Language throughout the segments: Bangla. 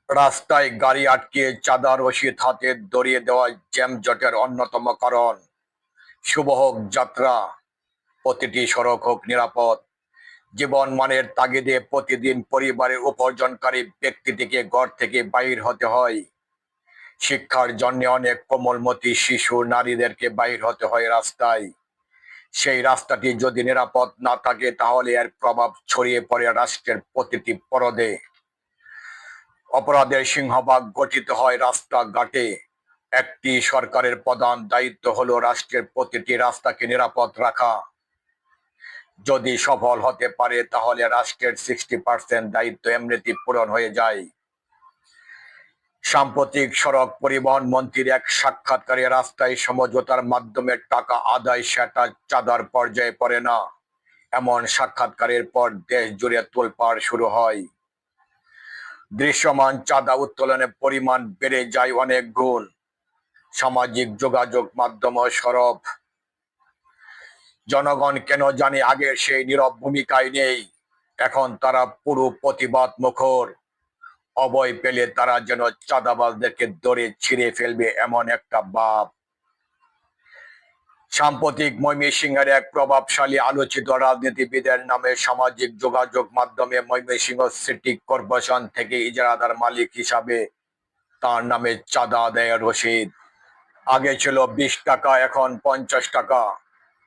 রাস্তায় গাড়ি আটকে চাঁদা রশিদ হাতে ধরিয়ে দেওয়া জ্যামজটের অন্যতম কারণ। শুভ হোক যাত্রা, প্রতিটি সড়ক হোক নিরাপদ। জীবনমানের তাগিদে প্রতিদিন পরিবারের উপার্জনকারী ব্যক্তিটিকে ঘর থেকে বাইর হতে হয়। শিক্ষার জন্য অনেক কোমলমতি শিশু নারীদেরকে বাইর হতে হয় রাস্তায়। সেই রাস্তাটি যদি নিরাপদ না থাকে তাহলে এর প্রভাব ছড়িয়ে পড়ে রাষ্ট্রের প্রতিটি পরদে। অপরাধের সিংহভাগ গঠিত হয় রাস্তাঘাটে। একটি সরকারের প্রধান দায়িত্ব হলো রাষ্ট্রের প্রতিটি রাস্তাকে নিরাপদ রাখা। যদি সফল হতে পারে তাহলে রাষ্ট্রের 60% দায়িত্ব এমনিতেই পূরণ হয়ে যায়। সাম্প্রতিক সড়ক পরিবহন মন্ত্রীর এক সাক্ষাৎকারে রাস্তায় সমঝোতার মাধ্যমে টাকা আদায় সেটা চাঁদার পর্যায়ে পড়ে না, এমন সাক্ষাৎকারের পর দেশ জুড়ে তোলপাড় শুরু হয়। দৃশ্যমান চাঁদা উত্তোলনের পরিমাণ বেড়ে যায় অনেক গুণ। সামাজিক যোগাযোগ মাধ্যম সরব। জনগণ কেন জানি আগের সেই নীরব ভূমিকায় নেই। এখন তারা পুরো প্রতিবাদ মুখর। অভয় পেলে তারা যেন চাঁদাবাজদেরকে ধরে ছিঁড়ে ফেলবে এমন একটা ভাব। সাম্প্রতিক ময়মনসিংহের এক প্রভাবশালী আলোচিত রাজনীতিবিদের নামে সামাজিক যোগাযোগ মাধ্যমে ময়মনসিংহ সিটি কর্পোরেশন থেকে ইজারাদার মালিক হিসাবে তার নামে চাঁদা আদায়ের রসিদ। আগে ছিল 20 টাকা, এখন 50 টাকা।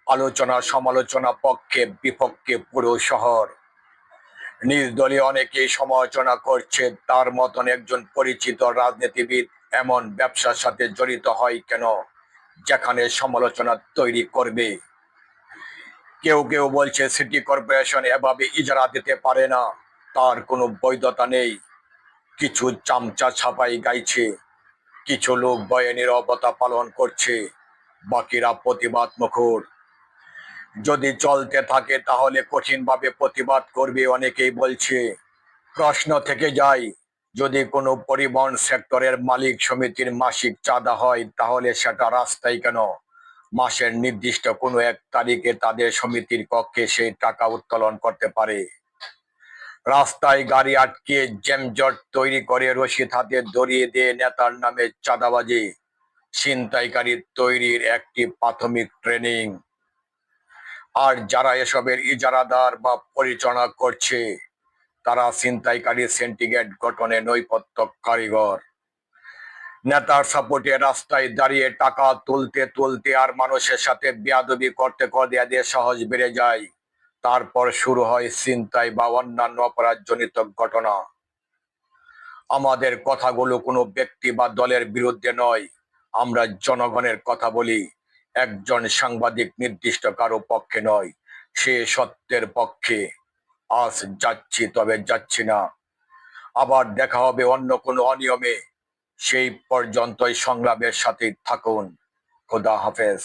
আলোচনা সমালোচনা পক্ষে বিপক্ষে পুরো শহর। নিজ দলীয় অনেকেই সমালোচনা করছে তার মতন একজন পরিচিত রাজনীতিবিদ এমন ব্যবসার সাথে জড়িত হয় কেন যেখানে সমালোচনা তৈরি করবে। কেউ কেউ বলছে সিটি কর্পোরেশন এভাবে ইজারা দিতে পারে না, তার কোনো বৈধতা নেই। কিছু চামচা ছাপাই গাইছে, কিছু লোক ভয়ে নীরবতা পালন করছে, বাকিরা প্রতিবাদ মুখর। যদি চলতে থাকে তাহলে কঠিনভাবে প্রতিবাদ করবে অনেকেই বলছে। প্রশ্ন থেকে যায়, যদি কোনো পরিবহন সেক্টরের মালিক সমিতির মাসিক চাঁদা হয় তাহলে সেটা রাস্তায় কেন? মাসের নির্দিষ্ট কোনো এক তারিখে তাদের সমিতির কক্ষে সেই টাকা উত্তোলন করতে পারে। রাস্তায় গাড়ি আটকে জ্যামজট তৈরি করে রশিদ হাতে ধরিয়ে দিয়ে নেতার নামে চাঁদাবাজি, ছিনতাইকারী তৈরির একটি প্রাথমিক ট্রেনিং। আর যারা এসবের ইজারাদার বা পরিচালনা করছে তারা ছিনতাইকারী সিন্ডিকেট গঠনে নৈপথ্য কারিগর। নেতার সাপোর্টে রাস্তায় দাঁড়িয়ে টাকা তুলতে তুলতে আর মানুষের সাথে বেয়াদবি করতে করতে এদের সাহস বেড়ে যায়। তারপর শুরু হয় ছিনতাই বা অন্যান্য অপরাধজনিত ঘটনা। আমাদের কথাগুলো কোনো ব্যক্তি বা দলের বিরুদ্ধে নয়, আমরা জনগণের কথা বলি। একজন সাংবাদিক নির্দিষ্ট কারো পক্ষে নয়, সে সত্যের পক্ষে। আজ যাচ্ছি তবে যাচ্ছি না। আবার দেখা হবে অন্য কোনো অনিয়মে। সেই পর্যন্তই সংগ্রামের সাথে থাকুন। খোদা হাফেজ।